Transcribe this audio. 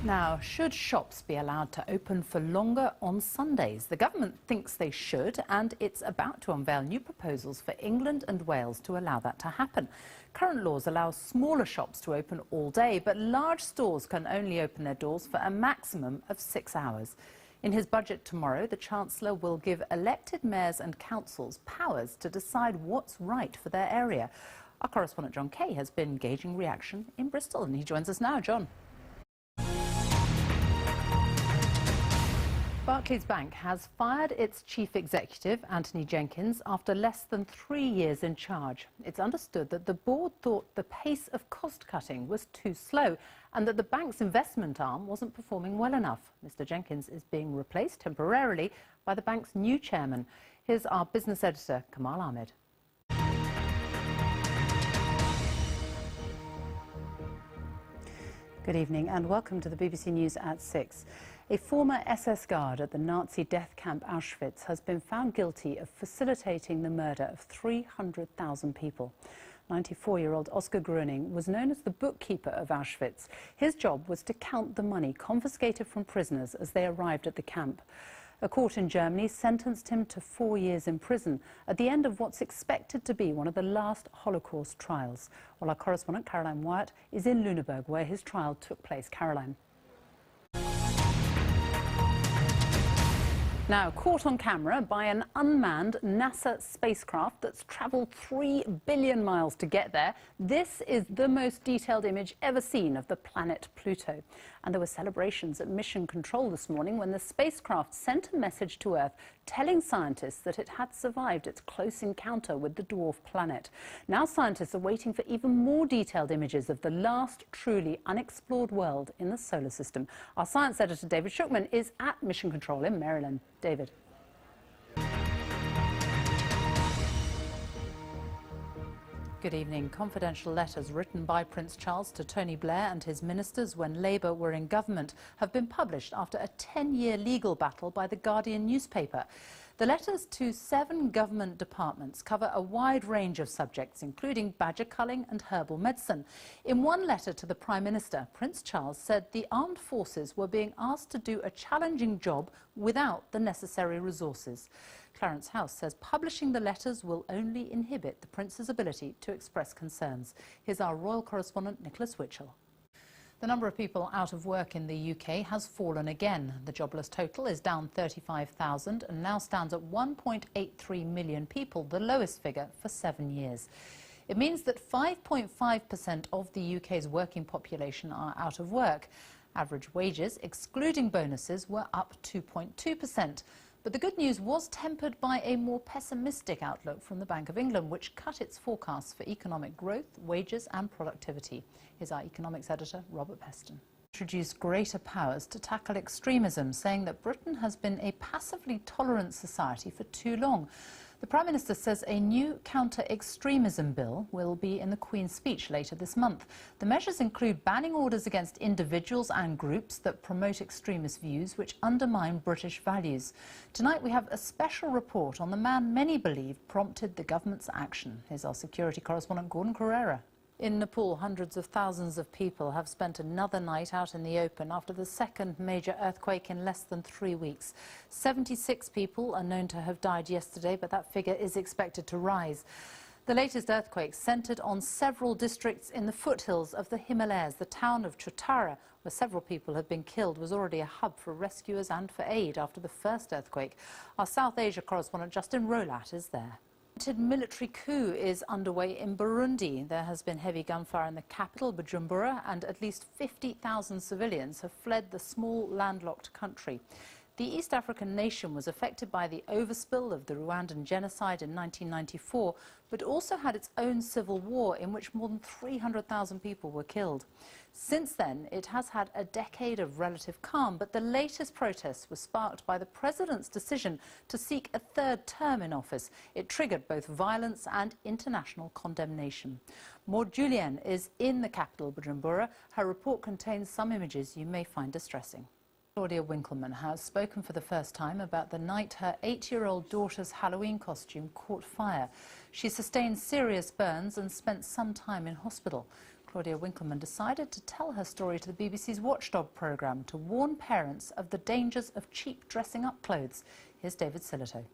Now, should shops be allowed to open for longer on Sundays? The government thinks they should, and it's about to unveil new proposals for England and Wales to allow that to happen. Current laws allow smaller shops to open all day, but large stores can only open their doors for a maximum of 6 hours. In his budget tomorrow, the Chancellor will give elected mayors and councils powers to decide what's right for their area. Our correspondent John Kay has been gauging reaction in Bristol, and he joins us now. John. Barclays Bank has fired its chief executive, Anthony Jenkins, after less than 3 years in charge. It's understood that the board thought the pace of cost-cutting was too slow and that the bank's investment arm wasn't performing well enough. Mr. Jenkins is being replaced temporarily by the bank's new chairman. Here's our business editor, Kamal Ahmed. Good evening and welcome to the BBC News at 6. A former SS guard at the Nazi death camp Auschwitz has been found guilty of facilitating the murder of 300,000 people. 94-year-old Oskar Gröning was known as the bookkeeper of Auschwitz. His job was to count the money confiscated from prisoners as they arrived at the camp. A court in Germany sentenced him to 4 years in prison at the end of what's expected to be one of the last Holocaust trials. Well, our correspondent Caroline Wyatt is in Lüneburg, where his trial took place. Caroline. Now, caught on camera by an unmanned NASA spacecraft that's travelled 3 billion miles to get there, this is the most detailed image ever seen of the planet Pluto. And there were celebrations at Mission Control this morning when the spacecraft sent a message to Earth telling scientists that it had survived its close encounter with the dwarf planet. Now scientists are waiting for even more detailed images of the last truly unexplored world in the solar system. Our science editor David Shookman is at Mission Control in Maryland. David. Good evening. Confidential letters written by Prince Charles to Tony Blair and his ministers when Labour were in government have been published after a 10-year legal battle by the Guardian newspaper. The letters to 7 government departments cover a wide range of subjects, including badger culling and herbal medicine. In one letter to the Prime Minister, Prince Charles said the armed forces were being asked to do a challenging job without the necessary resources. Clarence House says publishing the letters will only inhibit the Prince's ability to express concerns. Here's our royal correspondent, Nicholas Witchell. The number of people out of work in the UK has fallen again. The jobless total is down 35,000 and now stands at 1.83 million people, the lowest figure for 7 years. It means that 5.5% of the UK's working population are out of work. Average wages, excluding bonuses, were up 2.2%. But the good news was tempered by a more pessimistic outlook from the Bank of England, which cut its forecasts for economic growth, wages and productivity. Here's our economics editor, Robert Peston. Introduced greater powers to tackle extremism, saying that Britain has been a passively tolerant society for too long. The Prime Minister says a new counter-extremism bill will be in the Queen's speech later this month. The measures include banning orders against individuals and groups that promote extremist views which undermine British values. Tonight we have a special report on the man many believe prompted the government's action. Here's our security correspondent Gordon Carrera. In Nepal, hundreds of thousands of people have spent another night out in the open after the second major earthquake in less than 3 weeks. 76 people are known to have died yesterday, but that figure is expected to rise. The latest earthquake centred on several districts in the foothills of the Himalayas. The town of Chotara, where several people have been killed, was already a hub for rescuers and for aid after the first earthquake. Our South Asia correspondent Justin Rolat is there. A military coup is underway in Burundi. There has been heavy gunfire in the capital, Bujumbura, and at least 50,000 civilians have fled the small landlocked country. The East African nation was affected by the overspill of the Rwandan genocide in 1994, but also had its own civil war in which more than 300,000 people were killed. Since then, it has had a decade of relative calm, but the latest protests were sparked by the president's decision to seek a third term in office. It triggered both violence and international condemnation. Maud Julien is in the capital, Bujumbura. Her report contains some images you may find distressing. Claudia Winkleman has spoken for the first time about the night her 8-year-old daughter's Halloween costume caught fire. She sustained serious burns and spent some time in hospital. Claudia Winkleman decided to tell her story to the BBC's Watchdog programme to warn parents of the dangers of cheap dressing-up clothes. Here's David Sillito.